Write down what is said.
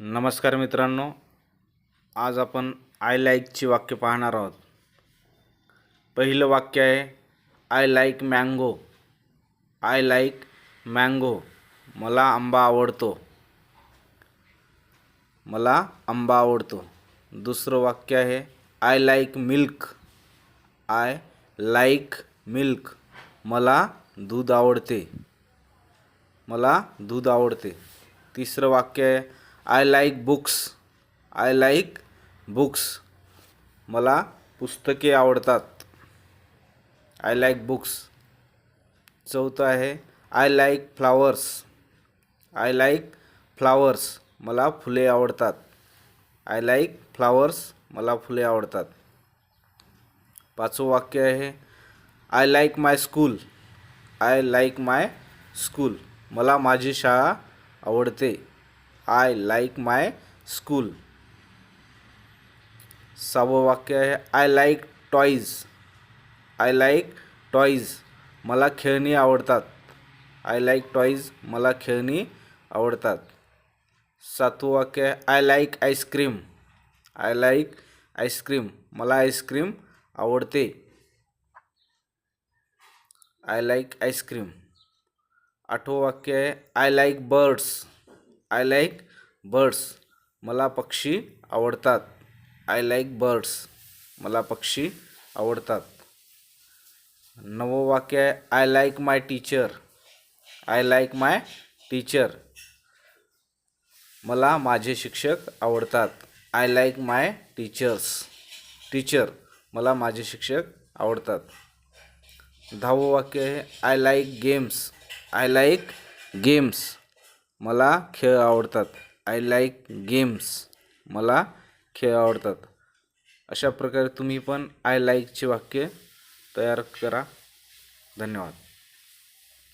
नमस्कार मित्रांनो, आज आपण आय लाईकची वाक्य पाहणार आहोत। पहिलं वाक्य आहे I like mango. I like mango, मला आंबा आवडतो। मला आंबा आवडतो। दुसरं वाक्य आहे I like milk. I like milk, मला दूध आवडते। मला दूध आवडते। तिसरं वाक्य आहे I like books. I like books, मला पुस्तके आवडतात। I like books. चौथं आहे I like flowers. I like flowers, मला फुले आवडतात। आय लाईक फ्लावर्स, मला फुले आवडतात। पाचवं वाक्य आहे I like my school. I like my school, मला माझी शाळा आवडते। I like my school. सहावं वाक्य आहे I like toys. I like toys, मला खेळणी आवडतात। आय लाईक टॉईज, मला खेळणी आवडतात। सातवं वाक्य आहे I like ice cream. I like ice cream, मला आईस्क्रीम आवडते। I like ice cream. आठवं वाक्य आहे I like birds. I like birds, मला पक्षी आवडतात। आय लाईक बर्ड्स, मला पक्षी आवडतात। नववं वाक्य आहे I like my teacher. I like my teacher, मला माझे शिक्षक आवडतात। आय लाईक माय टीचर, मला माझे शिक्षक आवडतात। दहावं वाक्य आहे I like games. I like games, मला खेळ आवडतात। आय लाईक गेम्स, मला खेळ आवडतात। अशा प्रकारे तुम्ही पण आय लाईकचे वाक्य तयार करा। धन्यवाद।